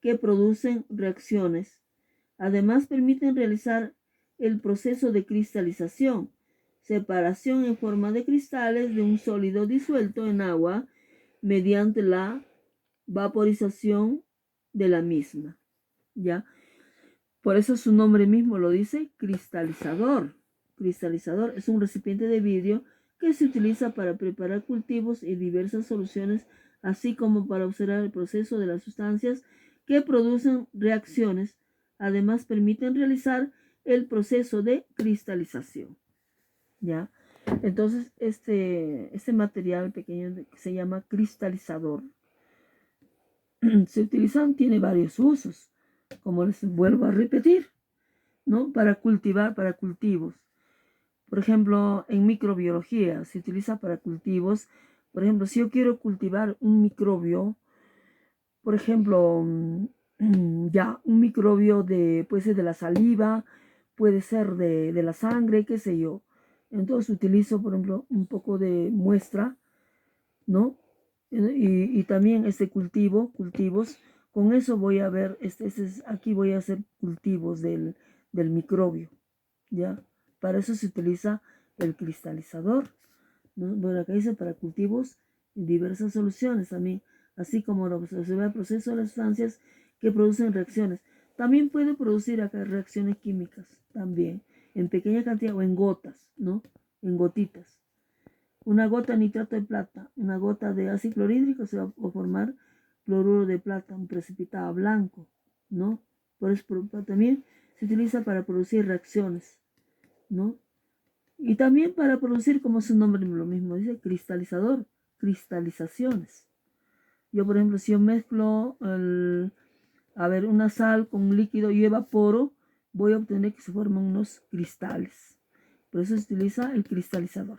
que producen reacciones. Además, permiten realizar el proceso de cristalización, separación en forma de cristales de un sólido disuelto en agua mediante la vaporización de la misma. ¿Ya? Por eso su nombre mismo lo dice, cristalizador. Cristalizador es un recipiente de vidrio que se utiliza para preparar cultivos y diversas soluciones, así como para observar el proceso de las sustancias que producen reacciones. Además, permiten realizar el proceso de cristalización. ¿Ya? Entonces, este material pequeño que se llama cristalizador se utilizan, tiene varios usos, como les vuelvo a repetir, ¿no? Para cultivar, para cultivos. Por ejemplo, en microbiología se utiliza para cultivos. Por ejemplo, si yo quiero cultivar un microbio, por ejemplo, ya, un microbio puede ser de la saliva, puede ser de la sangre, qué sé yo. Entonces utilizo, por ejemplo, un poco de muestra, ¿no? Y también cultivos, con eso voy a ver, aquí voy a hacer cultivos del microbio, ¿ya? Para eso se utiliza el cristalizador, ¿no? Bueno, acá dice para cultivos y diversas soluciones también, así como se ve el proceso de las sustancias que producen reacciones. También puede producir acá reacciones químicas, también, en pequeña cantidad o en gotas, ¿no? En gotitas. Una gota de nitrato de plata, una gota de ácido clorhídrico se va a formar cloruro de plata, un precipitado blanco, ¿no? Por eso también se utiliza para producir reacciones, ¿no? Y también para producir, como su nombre lo mismo dice, cristalizador, cristalizaciones. Yo, por ejemplo, si yo mezclo una sal con un líquido y evaporo, voy a obtener que se formen unos cristales. Por eso se utiliza el cristalizador.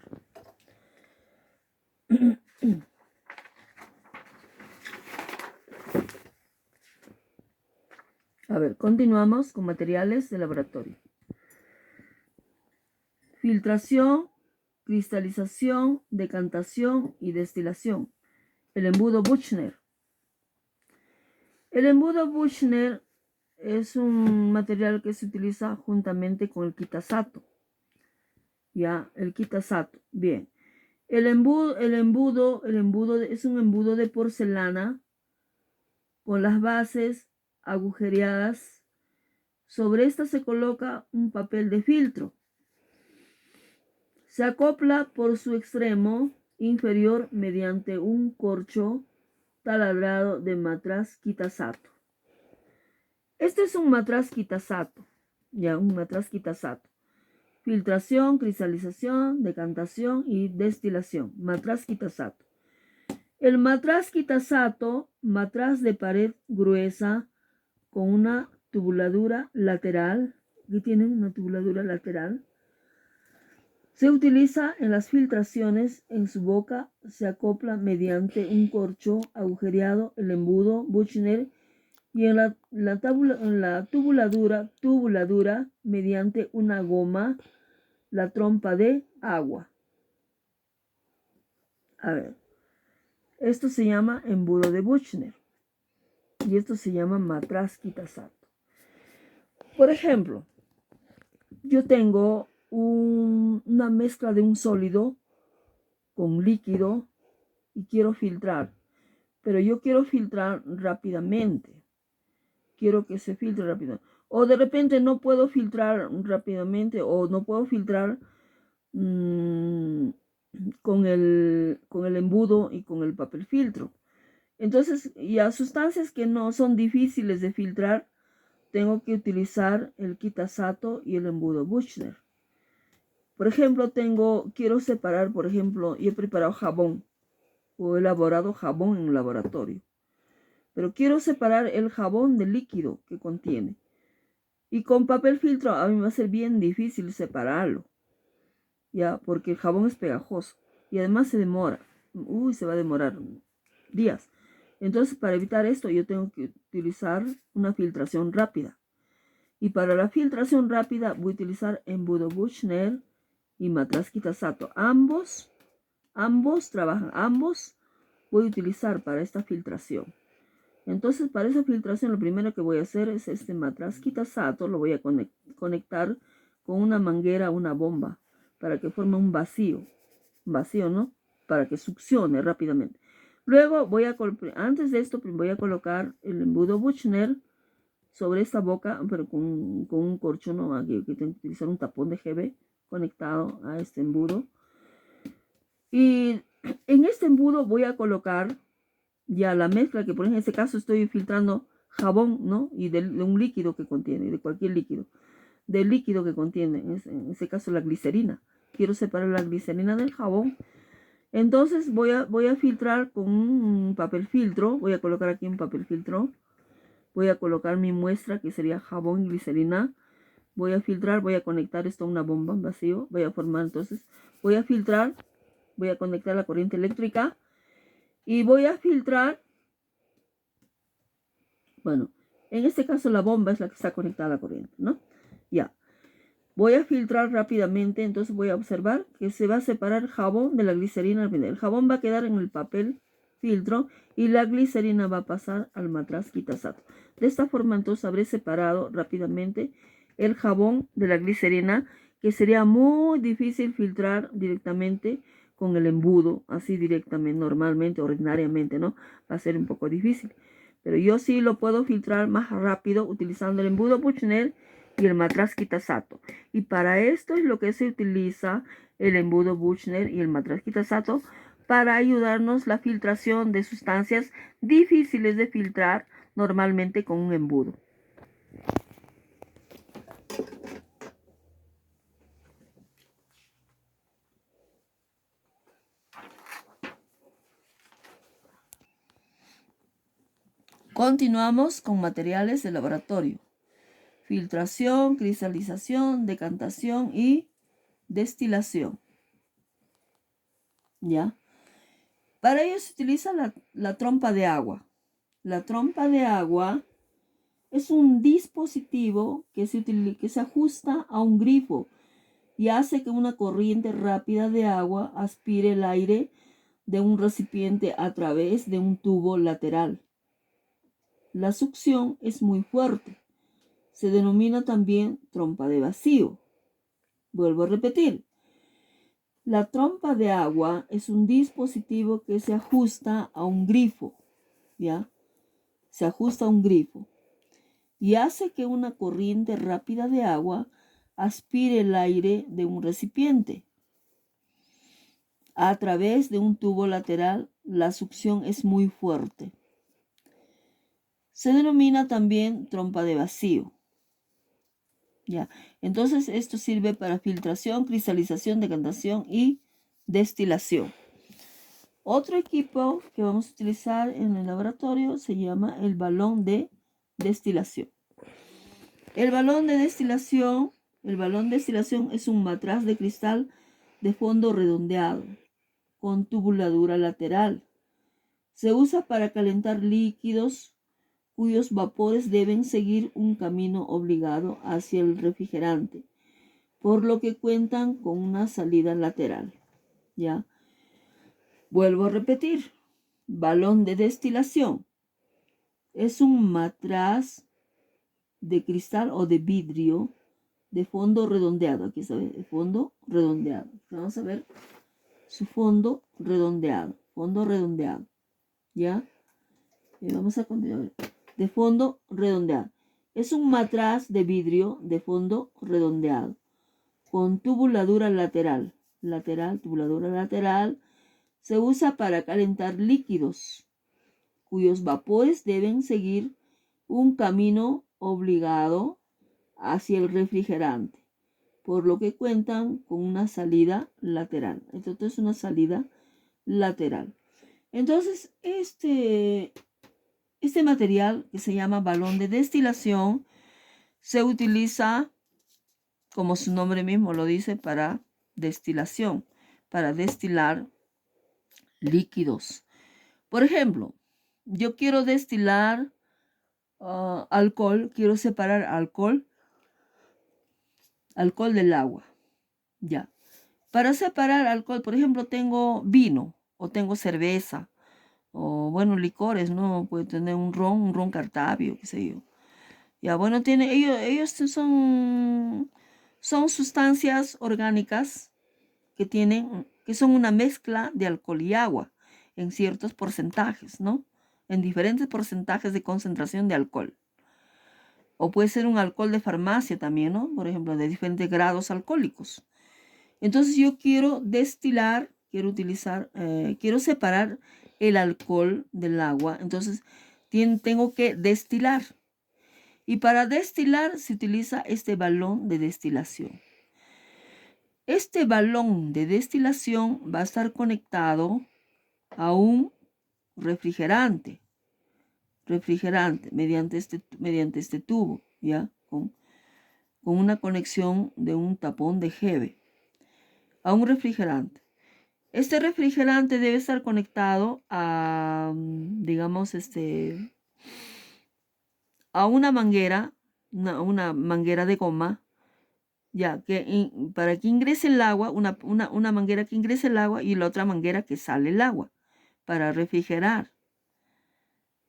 A ver, continuamos con materiales de laboratorio. Filtración, cristalización, decantación y destilación. El embudo Buchner. El embudo Buchner es un material que se utiliza juntamente con el kitasato. Ya, el kitasato. Bien. El embudo es un embudo de porcelana con las bases agujereadas. Sobre esta se coloca un papel de filtro. Se acopla por su extremo inferior mediante un corcho taladrado de matraz kitasato. Este es un matraz kitasato. Ya, un matraz kitasato. Filtración, cristalización, decantación y destilación. Matraz kitasato. El matraz kitasato, matraz de pared gruesa con una tubuladura lateral. Aquí tienen una tubuladura lateral. Se utiliza en las filtraciones. En su boca se acopla mediante un corcho agujereado el embudo Buchner y en la tubuladura mediante una goma la trompa de agua. A ver, esto se llama embudo de Buchner y esto se llama matraz kitasato. Por ejemplo, yo tengo una mezcla de un sólido con líquido y quiero filtrar, pero yo quiero filtrar rápidamente. Quiero que se filtre rápido. O de repente no puedo filtrar rápidamente o no puedo filtrar con el embudo y con el papel filtro. Entonces, ya sustancias que no son difíciles de filtrar, tengo que utilizar el kitasato y el embudo Buchner. Por ejemplo, quiero separar, por ejemplo, y he preparado jabón o he elaborado jabón en un laboratorio. Pero quiero separar el jabón del líquido que contiene. Y con papel filtro a mí me va a ser bien difícil separarlo. Ya, porque el jabón es pegajoso. Y además se demora. Se va a demorar días. Entonces, para evitar esto, yo tengo que utilizar una filtración rápida. Y para la filtración rápida voy a utilizar embudo Buchner y matraz kitasato. Ambos trabajan, ambos voy a utilizar para esta filtración. Entonces, para esa filtración, lo primero que voy a hacer es este matraz Kitasato, lo voy a conectar con una manguera, una bomba, para que forme un vacío, ¿no? Para que succione rápidamente. Luego antes de esto, voy a colocar el embudo Buchner sobre esta boca, pero con un corcho, aquí tengo que utilizar un tapón de GB conectado a este embudo. Y en este embudo voy a colocar ya la mezcla, que por ejemplo en este caso estoy filtrando jabón, ¿no? Y de un líquido que contiene, de cualquier líquido, del líquido que contiene, en este caso la glicerina. Quiero separar la glicerina del jabón. Entonces voy a filtrar con un papel filtro, voy a colocar aquí un papel filtro, voy a colocar mi muestra que sería jabón y glicerina, voy a filtrar, voy a conectar esto a una bomba en vacío, voy a formar entonces, voy a filtrar, voy a conectar la corriente eléctrica y voy a filtrar. Bueno, en este caso la bomba es la que está conectada a la corriente, ¿no? Ya. Voy a filtrar rápidamente, entonces voy a observar que se va a separar el jabón de la glicerina al final. El jabón va a quedar en el papel filtro y la glicerina va a pasar al matraz Kitasato. De esta forma entonces habré separado rápidamente el jabón de la glicerina, que sería muy difícil filtrar directamente con el embudo, así directamente, normalmente, ordinariamente, ¿no? Va a ser un poco difícil. Pero yo sí lo puedo filtrar más rápido utilizando el embudo Buchner y el matraz Kitasato. Y para esto es lo que se utiliza el embudo Buchner y el matraz Kitasato, para ayudarnos la filtración de sustancias difíciles de filtrar normalmente con un embudo. Continuamos con materiales de laboratorio: filtración, cristalización, decantación y destilación. ¿Ya? Para ello se utiliza la trompa de agua. La trompa de agua es un dispositivo que se ajusta a un grifo y hace que una corriente rápida de agua aspire el aire de un recipiente a través de un tubo lateral. La succión es muy fuerte. Se denomina también trompa de vacío. Vuelvo a repetir. La trompa de agua es un dispositivo que se ajusta a un grifo, ¿ya? Se ajusta a un grifo y hace que una corriente rápida de agua aspire el aire de un recipiente. A través de un tubo lateral, la succión es muy fuerte. Se denomina también trompa de vacío. ¿Ya? Entonces, esto sirve para filtración, cristalización, decantación y destilación. Otro equipo que vamos a utilizar en el laboratorio se llama el balón de destilación. El balón de destilación es un matraz de cristal de fondo redondeado, con tubuladura lateral. Se usa para calentar líquidos cuyos vapores deben seguir un camino obligado hacia el refrigerante, por lo que cuentan con una salida lateral. ¿Ya? Vuelvo a repetir. Balón de destilación es un matraz de cristal o de vidrio de fondo redondeado. Aquí está, el fondo redondeado. Vamos a ver su fondo redondeado. Fondo redondeado. ¿Ya? Y vamos a continuar. De fondo redondeado. Es un matraz de vidrio de fondo redondeado, con tubuladura lateral. Tubuladura lateral. Se usa para calentar líquidos, cuyos vapores deben seguir un camino obligado hacia el refrigerante, por lo que cuentan con una salida lateral. Esto es una salida lateral. Entonces, este material, que se llama balón de destilación, se utiliza, como su nombre mismo lo dice, para destilación, para destilar líquidos. Por ejemplo, yo quiero destilar alcohol, quiero separar alcohol del agua. Ya. Para separar alcohol, por ejemplo, tengo vino o tengo cerveza o bueno, licores, ¿no? Puede tener un ron Cartavio, qué sé yo. Ya, bueno, ellos son sustancias orgánicas que son una mezcla de alcohol y agua en ciertos porcentajes, ¿no? En diferentes porcentajes de concentración de alcohol. O puede ser un alcohol de farmacia también, ¿no? Por ejemplo, de diferentes grados alcohólicos. Entonces yo quiero destilar, quiero separar el alcohol del agua. Entonces tengo que destilar. Y para destilar se utiliza este balón de destilación. Este balón de destilación va a estar conectado a un refrigerante mediante este tubo, ¿ya? Con una conexión de un tapón de Hebe a un refrigerante. Este refrigerante debe estar conectado a, digamos, a una manguera, una manguera de goma, ya que para que ingrese el agua, una manguera que ingrese el agua y la otra manguera que sale el agua para refrigerar.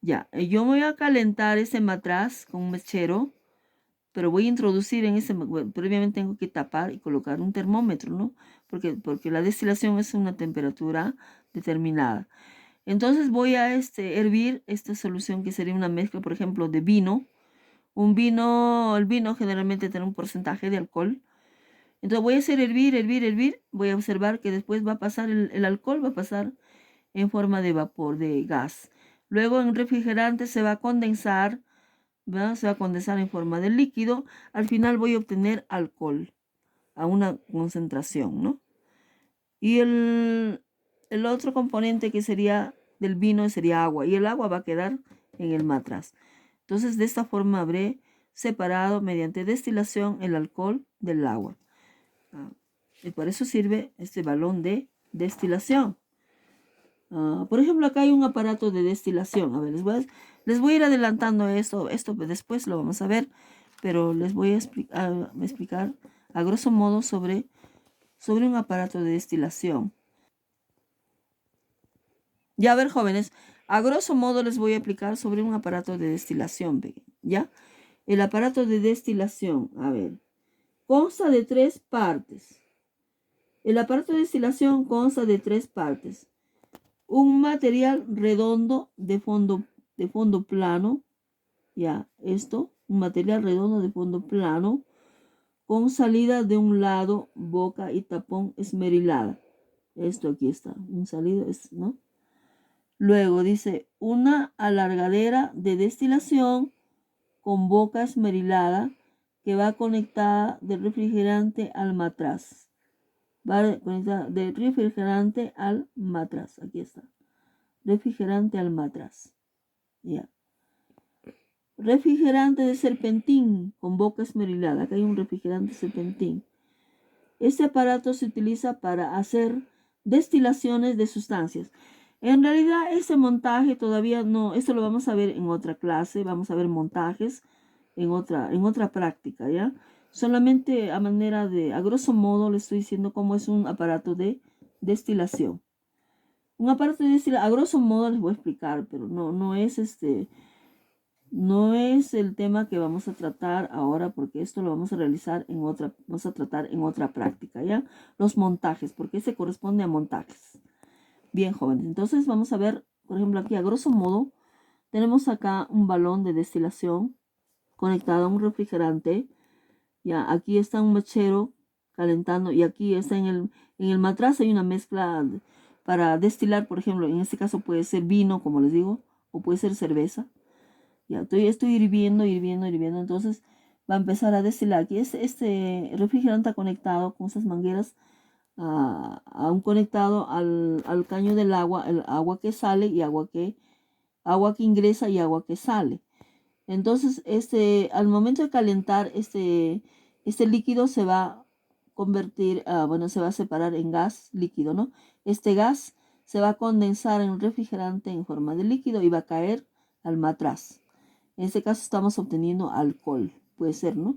Ya, yo voy a calentar ese matraz con un mechero, pero voy a introducir previamente tengo que tapar y colocar un termómetro, ¿no? Porque la destilación es una temperatura determinada. Entonces voy a hervir esta solución que sería una mezcla, por ejemplo, de vino. El vino generalmente tiene un porcentaje de alcohol. Entonces voy a hacer hervir. Voy a observar que después va a pasar el alcohol, va a pasar en forma de vapor, de gas. Luego en refrigerante se va a condensar, ¿verdad? Se va a condensar en forma de líquido. Al final voy a obtener alcohol a una concentración, ¿no? Y el otro componente que sería del vino sería agua. Y el agua va a quedar en el matraz. Entonces de esta forma habré separado mediante destilación el alcohol del agua. Y por eso sirve este balón de destilación. Por ejemplo, acá hay un aparato de destilación. A ver, les voy a ir adelantando esto después lo vamos a ver, pero les voy a explicar a grosso modo sobre un aparato de destilación. Ya, a ver, jóvenes, a grosso modo les voy a explicar sobre un aparato de destilación, ¿ya? El aparato de destilación, a ver, consta de 3 partes. El aparato de destilación consta de 3 partes. Un material redondo de fondo plano, ya, un material redondo de fondo plano, con salida de un lado, boca y tapón esmerilada. Esto aquí está, un salido, ¿no? Luego dice, una alargadera de destilación con boca esmerilada que va conectada del refrigerante al matraz. Va conectada del refrigerante al matraz. Aquí está. Refrigerante al matraz. Ya. Refrigerante de serpentín con boca esmerilada. Acá hay un refrigerante de serpentín. Este aparato se utiliza para hacer destilaciones de sustancias. En realidad, este montaje todavía no, esto lo vamos a ver en otra clase, vamos a ver montajes en otra práctica, ¿ya? Solamente a grosso modo, le estoy diciendo cómo es un aparato de destilación. Un aparato de destilación, a grosso modo les voy a explicar, pero no es el tema que vamos a tratar ahora, porque esto lo vamos a realizar vamos a tratar en otra práctica, ¿ya? Los montajes, porque se corresponde a montajes. Bien, jóvenes, entonces vamos a ver, por ejemplo, aquí a grosso modo, tenemos acá un balón de destilación conectado a un refrigerante. Ya, aquí está un mechero calentando y aquí está en el matraz hay una mezcla para destilar, por ejemplo, en este caso puede ser vino, como les digo, o puede ser cerveza. Ya, estoy hirviendo, entonces va a empezar a destilar. Aquí este refrigerante está conectado con estas mangueras a un conectado al caño del agua, el agua que sale y agua que ingresa y agua que sale. Entonces, al momento de calentar, este líquido se va a convertir, se va a separar en gas líquido, ¿no? Este gas se va a condensar en un refrigerante en forma de líquido y va a caer al matraz. En este caso estamos obteniendo alcohol, puede ser, ¿no?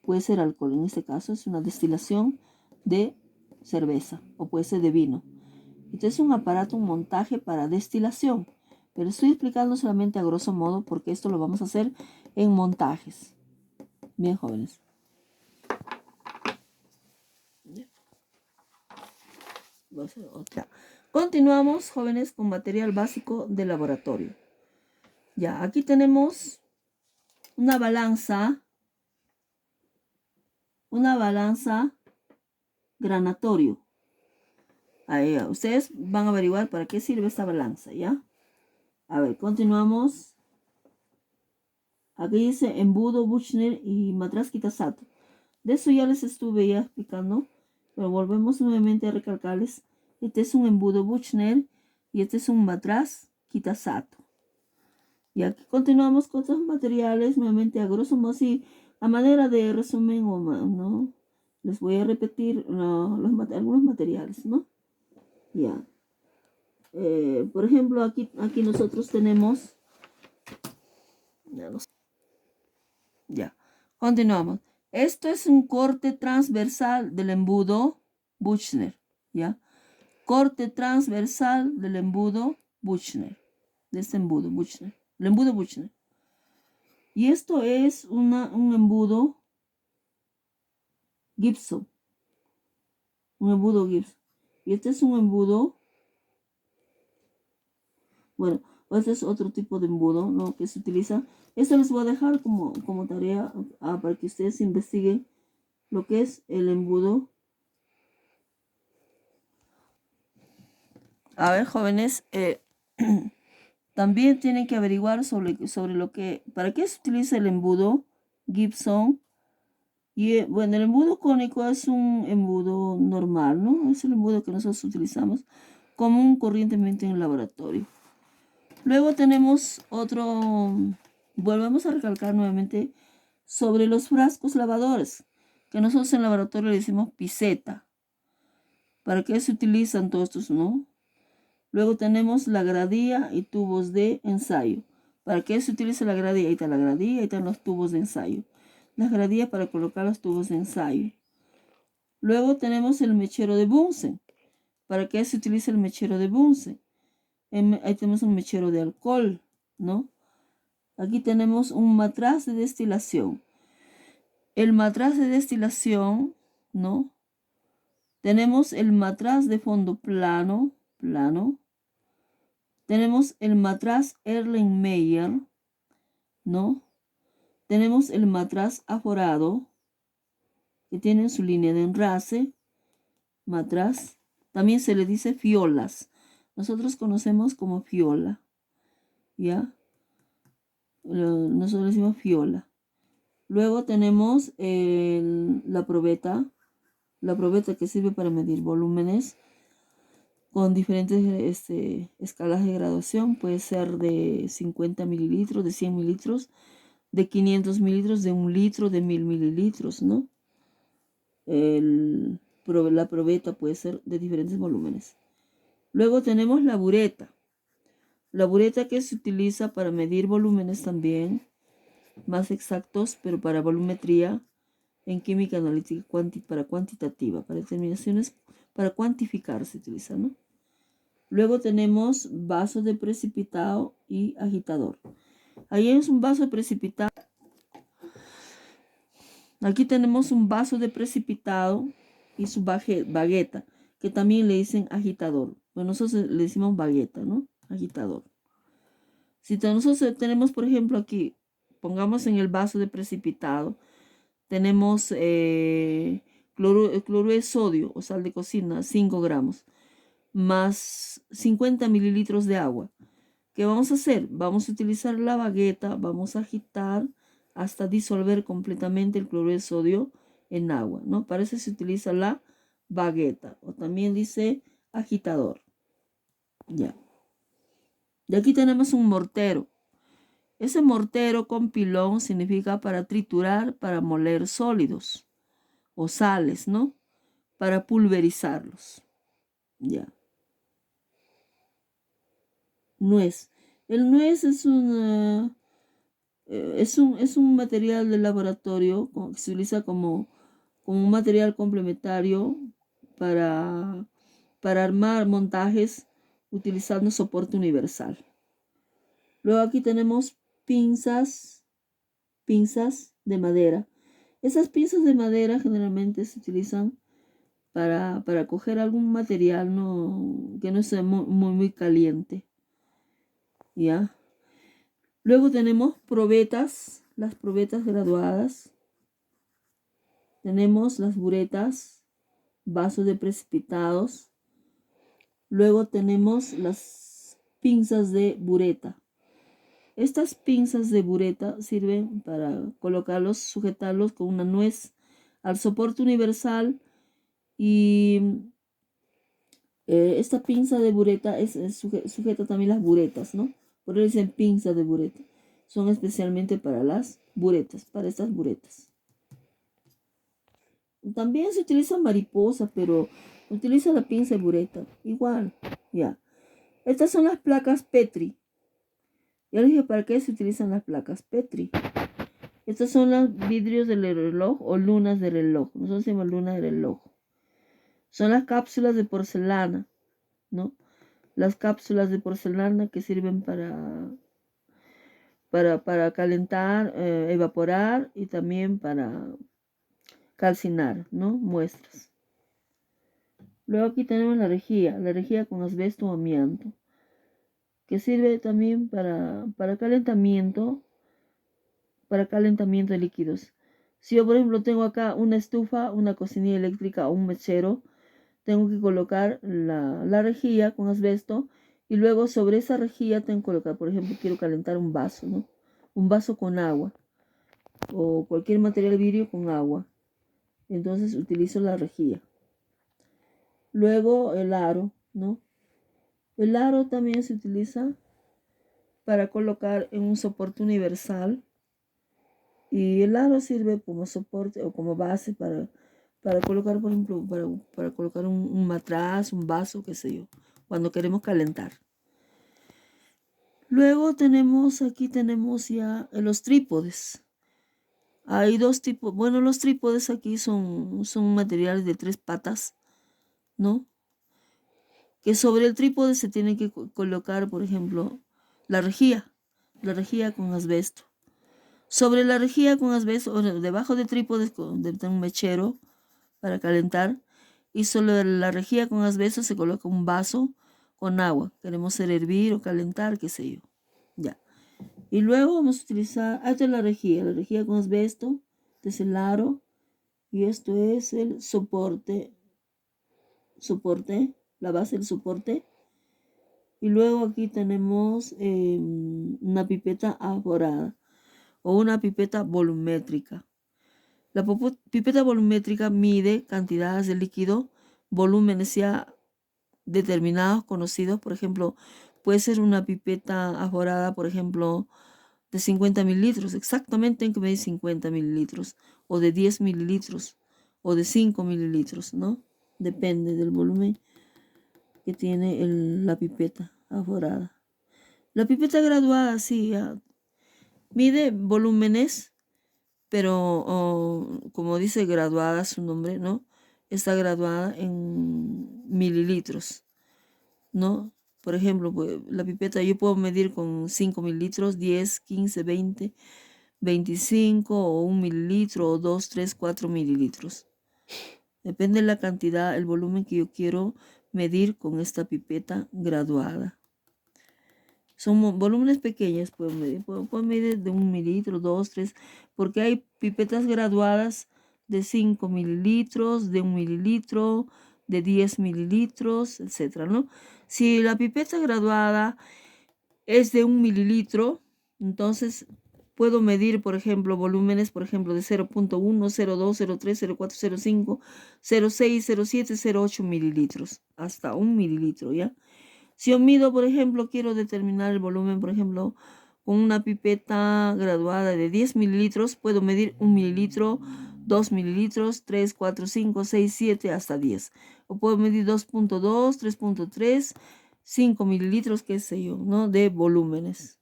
Puede ser alcohol, en este caso es una destilación de cerveza o puede ser de vino. Este es un aparato, un montaje para destilación. Pero estoy explicando solamente a grosso modo porque esto lo vamos a hacer en montajes. Bien, jóvenes. Voy a hacer otra. Continuamos, jóvenes, con material básico de laboratorio. Ya, aquí tenemos una balanza granatorio. Ahí, ustedes van a averiguar para qué sirve esta balanza, ¿ya? A ver, continuamos. Aquí dice embudo Buchner y matraz Kitasato. De eso ya les estuve ya explicando, pero volvemos nuevamente a recalcarles. Este es un embudo Buchner y este es un matraz Kitasato. Y aquí continuamos con otros materiales, nuevamente a grosso modo, sí, a manera de resumen, ¿no? Les voy a repetir algunos materiales, ¿no? Ya. Por ejemplo, aquí nosotros tenemos... Ya, continuamos. Esto es un corte transversal del embudo Buchner, ¿ya? Corte transversal del embudo Buchner, de este embudo Buchner, el embudo Buchner. Y esto es un embudo Gibson, un embudo Gibson. Y este es un embudo, bueno, este es otro tipo de embudo, ¿no? Que se utiliza. Esto les voy a dejar como tarea para que ustedes investiguen lo que es el embudo. A ver, jóvenes, también tienen que averiguar sobre lo que, para qué se utiliza el embudo Gibson. Y bueno, el embudo cónico es un embudo normal, ¿no? Es el embudo que nosotros utilizamos común corrientemente en el laboratorio. Luego tenemos otro, volvemos a recalcar nuevamente sobre los frascos lavadores, que nosotros en el laboratorio le decimos piseta. ¿Para qué se utilizan todos estos, no? Luego tenemos la gradía y tubos de ensayo. ¿Para qué se utiliza la gradía? Ahí está la gradía, ahí están los tubos de ensayo. Las gradías para colocar los tubos de ensayo. Luego tenemos el mechero de Bunsen. ¿Para qué se utiliza el mechero de Bunsen? Ahí tenemos un mechero de alcohol, ¿no? Aquí tenemos un matraz de destilación. El matraz de destilación, ¿no? Tenemos el matraz de fondo plano. Tenemos el matraz Erlenmeyer, ¿no? Tenemos el matraz aforado, que tiene su línea de enlace, matraz. También se le dice fiolas. Nosotros conocemos como fiola, ¿ya? Nosotros decimos fiola. Luego tenemos la probeta que sirve para medir volúmenes con diferentes escalas de graduación. Puede ser de 50 mililitros, de 100 mililitros, de 500 mililitros, de 1 litro, de 1000 mililitros, ¿no? La probeta puede ser de diferentes volúmenes. Luego tenemos la bureta. La bureta que se utiliza para medir volúmenes también, más exactos, pero para volumetría, en química analítica para cuantitativa, para determinaciones, para cuantificar se utiliza, ¿no? Luego tenemos vaso de precipitado y agitador. Ahí es un vaso de precipitado. Aquí tenemos un vaso de precipitado y su bagueta, que también le dicen agitador. Bueno, nosotros le decimos bagueta, ¿no? Agitador. Si nosotros tenemos, por ejemplo, aquí, pongamos en el vaso de precipitado, tenemos cloruro de sodio o sal de cocina, 5 gramos, más 50 mililitros de agua. ¿Qué vamos a hacer? Vamos a utilizar la bagueta, vamos a agitar hasta disolver completamente el cloruro de sodio en agua, ¿no? Para eso se utiliza la bagueta, o también dice agitador. Ya. Y aquí tenemos un mortero. Ese mortero con pilón significa para triturar, para moler sólidos o sales, ¿no? Para pulverizarlos. Ya. Nuez. El nuez es es un material de laboratorio que se utiliza como un material complementario para para armar montajes utilizando soporte universal. Luego aquí tenemos pinzas de madera. Esas pinzas de madera generalmente se utilizan para coger algún material que no sea muy caliente. ¿Ya? Luego tenemos probetas, las probetas graduadas. Tenemos las buretas, vasos de precipitados. Luego tenemos las pinzas de bureta. Estas pinzas de bureta sirven para colocarlos, sujetarlos con una nuez al soporte universal. Y esta pinza de bureta sujeta también las buretas, ¿no? Por eso dicen pinza de bureta. Son especialmente para las buretas, para estas buretas. También se utiliza mariposa, pero utiliza la pinza de bureta. Igual, ya. Estas son las placas Petri. Ya les dije para qué se utilizan las placas Petri. Estos son los vidrios del reloj o lunas de reloj. Nosotros decimos luna de reloj. Son las cápsulas de porcelana, ¿no? Las cápsulas de porcelana que sirven para calentar, evaporar y también para calcinar, ¿no? Muestras. Luego aquí tenemos la rejilla con asbesto o amianto, que sirve también para calentamiento de líquidos. Si yo, por ejemplo, tengo acá una estufa, una cocinilla eléctrica o un mechero, tengo que colocar la rejilla con asbesto y luego sobre esa rejilla tengo que colocar, por ejemplo, quiero calentar un vaso, ¿no? Un vaso con agua o cualquier material vidrio con agua. Entonces utilizo la rejilla. Luego el aro, ¿no? El aro también se utiliza para colocar en un soporte universal. Y el aro sirve como soporte o como base para colocar, por ejemplo, para colocar un matraz, un vaso, qué sé yo, cuando queremos calentar. Luego aquí tenemos ya los trípodes. Hay dos tipos, bueno, los trípodes aquí son materiales de 3 patas, ¿no? Que sobre el trípode se tiene que colocar, por ejemplo, la rejilla con asbesto. Sobre la rejilla con asbesto, o debajo de trípodes de un mechero para calentar, y sobre la rejilla con asbesto se coloca un vaso con agua. Queremos hacer hervir o calentar, qué sé yo. Ya. Y luego vamos a utilizar, esta es la rejilla con asbesto, este es el aro, y esto es el soporte, la base del soporte. Y luego aquí tenemos una pipeta aforada o una pipeta volumétrica. La pipeta volumétrica mide cantidades de líquido, volúmenes ya determinados, conocidos. Por ejemplo, puede ser una pipeta aforada, por ejemplo, de 50 mililitros. Exactamente en que medir 50 mililitros, o de 10 mililitros, o de 5 mililitros, ¿no? Depende del volumen que tiene la pipeta aforada. La pipeta graduada, sí, mide volúmenes, pero como dice graduada su nombre, ¿no? Está graduada en mililitros, ¿no? Por ejemplo, pues, la pipeta yo puedo medir con 5 mililitros, 10, 15, 20, 25 o 1 mililitro o 2, 3, 4 mililitros. Depende de la cantidad, el volumen que yo quiero medir con esta pipeta graduada. Son volúmenes pequeños, puedo medir de 1 mililitro, 2, 3, porque hay pipetas graduadas de 5 mililitros, de 1 mililitro, de 10 mililitros, etcétera, ¿no? Si la pipeta graduada es de 1 mililitro, entonces puedo medir, por ejemplo, volúmenes, por ejemplo, de 0.1, 0.2, 0.3, 0.4, 0.5, 0.6, 0.7, 0.8 mililitros, hasta 1 mililitro, ¿ya? Si yo mido, por ejemplo, quiero determinar el volumen, por ejemplo, con una pipeta graduada de 10 mililitros, puedo medir 1 mililitro, 2 mililitros, 3, 4, 5, 6, 7, hasta 10. O puedo medir 2.2, 3.3, 5 mililitros, qué sé yo, ¿no? De volúmenes.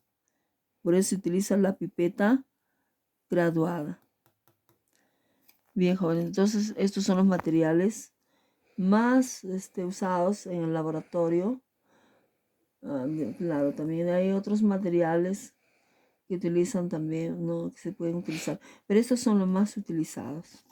Por eso se utiliza la pipeta graduada. Bien, jóvenes, entonces estos son los materiales más usados en el laboratorio. Claro, también hay otros materiales que utilizan también, ¿no? Que se pueden utilizar, pero estos son los más utilizados.